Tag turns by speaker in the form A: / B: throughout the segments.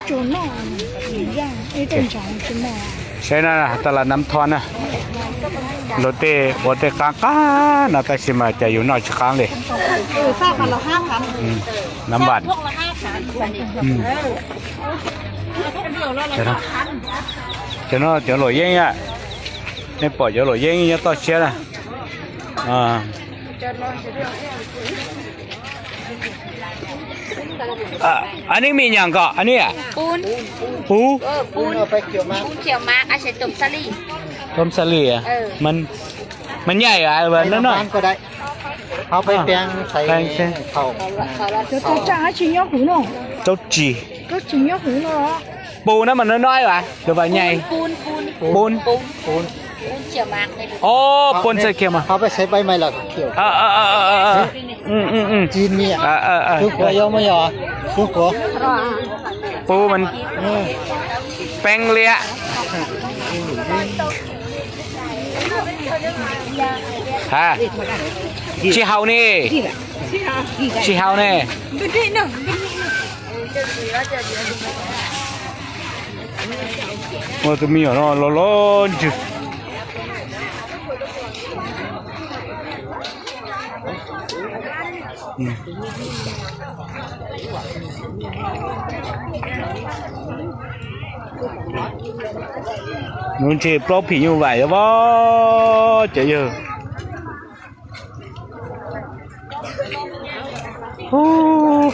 A: chỗ nọ一样，一正常是嘛。
B: ใช่นั่นนะตลาดน้ำทอนนะรถเต้รถเต้กลางๆนะแต่ชิมาจะอยู่นอกช้างเลย
A: ทราบกันละ5,000
B: น้ำบาด
A: พวกละ5,000
B: จะเนาะจะหล่อเย้งอ่ะในปอดจะหล่อเย้งยังต่อเชียนะอันนี้มีอย่างก็อันนี้อ่ะ
C: ปูน
B: ปู
C: ปูนเขียวมากอาศัยตุ่มสลี
B: ต้มสลีอ่ะมันใหญ่อ่ะแบบนั้นหน่อย
D: ก็ได้เอาไปแปลงใส่เขา
A: 就到这还青椒糊呢，
B: เจ้าจี
A: 都青椒糊呢。
B: ปูนั้นมันน้อยๆว่ะหรือว่าใหญ่
C: ปูน
B: ปูน
C: เขียวมากเลย
B: โอ้ปูนใส่เค็มอ่ะ
D: เอาไปใส่ใบไม้หลักเขียวจีนเนี่ยทุกหัวยอมไม่ยอทุกหัว
B: ปูมันแป้งเละฮะชีเฮานี่ชีเฮานี่โอ้ตัวมีอะไรร้อนจุดนู้นเจ็บปลอกผีอยู่ไหวแล้วบ่เจ๋ออยู่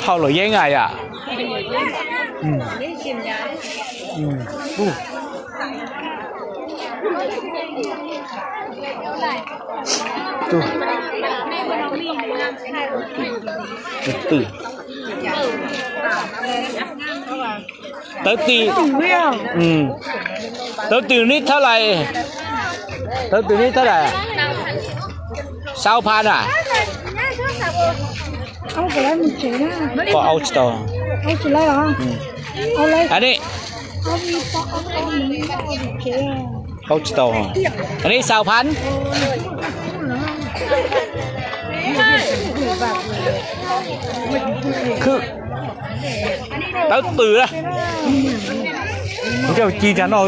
B: เข้าหรือยังไงอ่ะตู้ตื่นtớiตีtới từ nítเท่าไหร่tới từ nítเท่าไหร่6,000อ่ะ
A: เอาไปแล้วมันเจ๋งนะ
B: ก็เอาต่อ
A: เอาไปแล้วเหรอเอาเลย
B: อันนี้
A: เอามีปอกเอามีปอกเจ๋ง
B: เอาต่ออันนี้6,000คือtới từ đó cho chi cho nó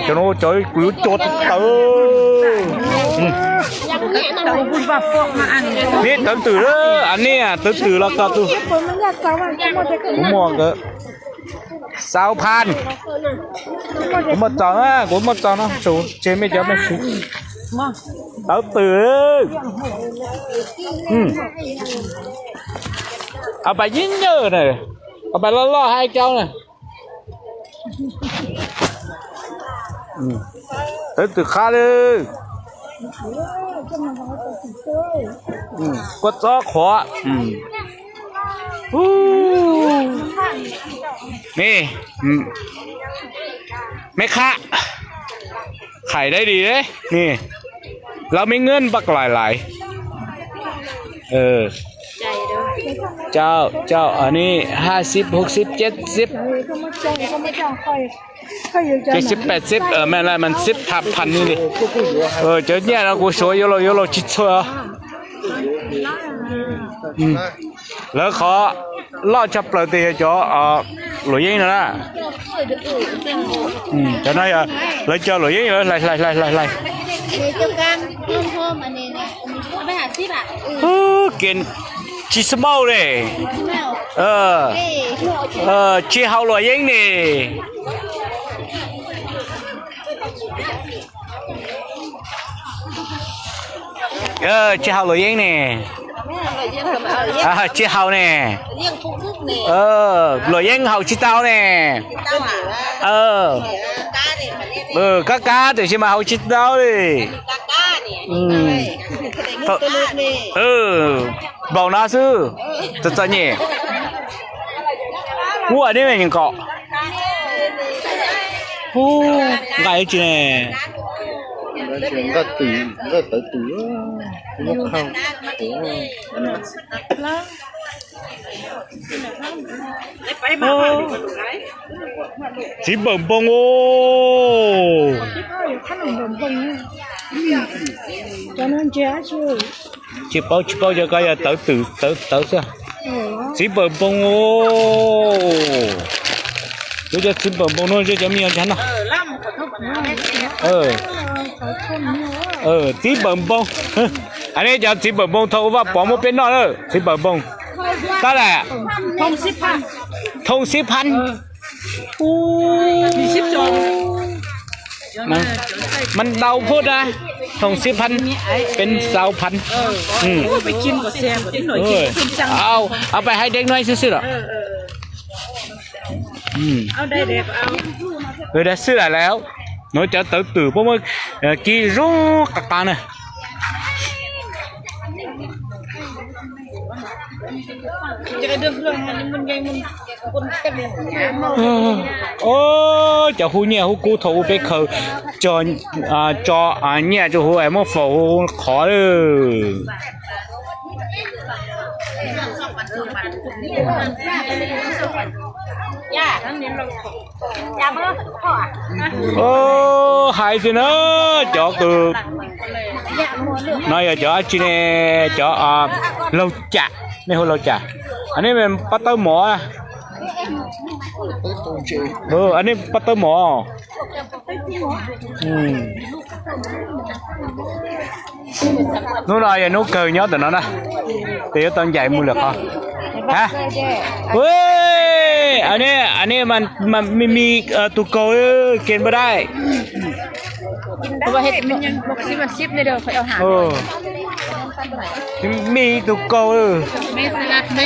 B: cho nó trời quý chốt biết tới từ đó anh nè tới từ là cả tu cũng mua cái 6,000cũng một tròn á cũng một tròn nó chủ chế mấy cháu mấy chú tới từเอาไปยิ่งเยอะเลยเอาไปล่อๆให้เจ้าเลยtới từ khá đi quất gió khóนี่ไม่ค่าขายได้ดีเลยนี่เราไม่เงินปักหลายเจ้าอันนี้50 60 70 70 80แม่ละมัน10ทับพันนี่ดิเจอเนี่ยเรากูสวยโยโลชิดชัวแล้วขอล่อจับเปลือกเตยจ่อหลุยยิงนะจะนั่นอ่ะเลยเจอหลุยยิงเลยไล่
C: เจ้ากันเพิ่มอันนี้เนี่ยไปหาซิบอ่ะ
B: กินชีสมอลเลยชีเฮาหลุยยิงนี่ชีเฮาหลุยยิงนี่ชีเฮาเนี่ยหลุยยิงเฮาชีเต้าเนี่ยcá thì mà hậu chít đâu đi bảo nó sư thật nhỉ mua đi mày nhìn cọ gái chị này
D: rất tới tí nó không
B: chỉ bầm bông ô
A: cho nên trẻ chưa
B: chỉ bao giờ coi tự sao chỉ bờ bông ô tôi cho chỉ bờ bông nó cho miếng chắn nào chỉ bờ bông anh ấy cho chỉ bờ bông thôi và bỏ một bên đó nữa chỉ bờ bông ta là thông shipพันมันเดาพูดนะทอง10,000เป็น20,000ไปกินก็แซ่บนิดหน่อยเอาไปให้เด็กน้อยซื้อๆหรอเอาได้เด็กเอาได้ซื้อแล้วน้อยจะตื่นเพราะว่ากี่รู้กักตาเนี่ยจะเดินเครื่องมันยังมันคนเต็มโอ้จะหูเนี่ยหูกูถูไปเขาจอเนี่ยจะหูไอ้หม้อฝาขอเลยโอ้หายสินะจอคือน้อยจอจีเน่จอเราจักไม่หัวเราจักอันนี้เป็นปัตเตอร์หมออันนี้ปัตเตอร์หมอนู้นอะไรนู้นเคยnhớ từ nó nèตีตอนใหญ่มือเหรอครับฮะเฮ้ยอันนี้มันไม่มีตุกโกกินไม่ได้เพราะว่าเห็ดมันยังมันชิปในเดิมเขาเอาหามีตุกโกไม่สลัดไม่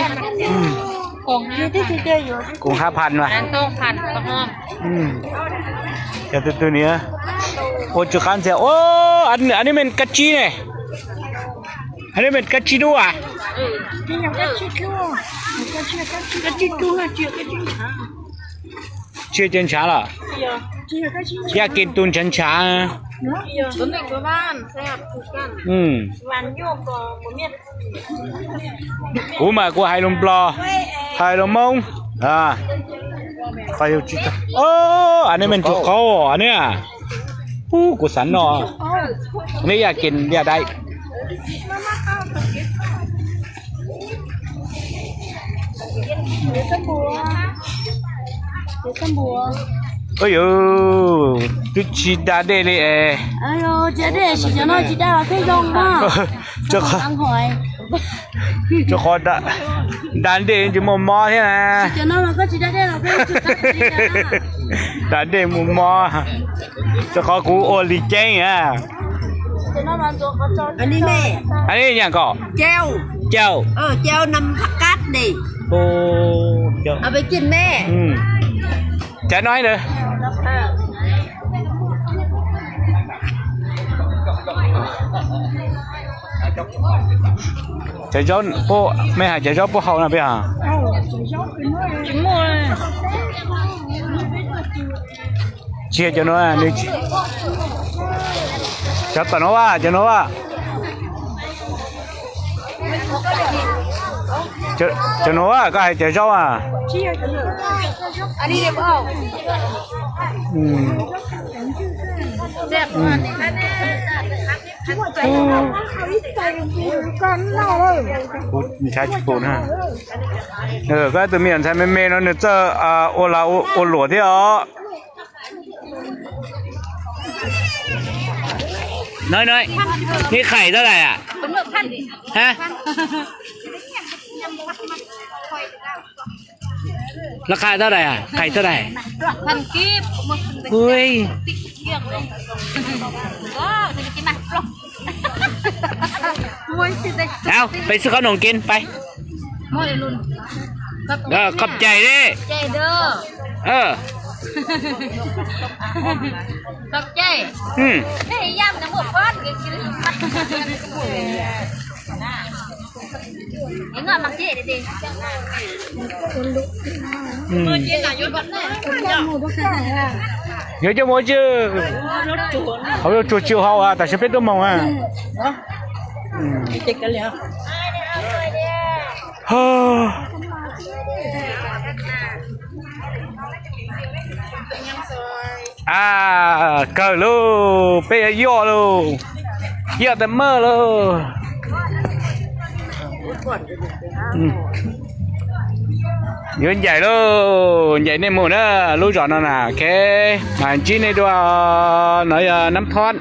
B: ของ5,000ว่ะ2,000ก็ห้องแต่ตัวนี้โอ้จุกันเสียโอ้อันนี้เป็นกัจจีเนี่ยอันนี้เป็นกัจจีด้วยอ่ะchưa chân chả là yaกินตุนchân chảตุนเด็กบ้านแซ่บทุกกันวันโยกก็บ่เมียกูมากูให้ลมปลอให้ลมมงไฟจิตโอ้อันนี้มันจุกเขาอันเนี้ยกูสันนอนี่อยากกินอยากได้ôi ơi, tôi chỉ đã để đi alo, chỉ để chỉ cho nó chỉ đã là cái rong đó. Cho con đã đàn để chỉ một mò thế này. Cho nó là có chỉ đã để là cái đàn để một mò. Cho con cú ô lì chén à. Anh đi mẹ. Anh đi nhà cỏ. Treo. Treo นำ ผักกาดดิ โอ้เอาไปกินแม่จะน้อยเลยchạy gió po mấy hải chạy gió po hậu nào bây giờ chia cho nó à đi cho tao nó à cho nó à cái chạy gió à anh đi đẹp khôngมีใช้ญี่ปุ่นฮะก็ตัวเมียนใช้เมย์เนาะเนี่ยเจอโอลาโอหลวดที่น้อยนี่ไข่เท่าไหร่อ่ะฮะราคาเท่าไหร่อ่ะไข่เท่าไหร่1,000 กีบเฮ้ยเอาไปซื้อขนมกินไปขอบใจดิใจเด้อขอบใจไม่ย่ำนะหมดก้อนกินยังเงินมักเจ๊ดิมือเจ๊หน่อยยศบัตรnhớ cho mỗi chứ không có chuột chiều hậu à tại sao biết đâu mong à cờ luôn bây giờ vô luôn giờ tầm mơ luôn Nhớ dạy luôn, dạy nên mùa đó, lúa giòn nó nè, cái mà chỉ này đua nói nắm thoát.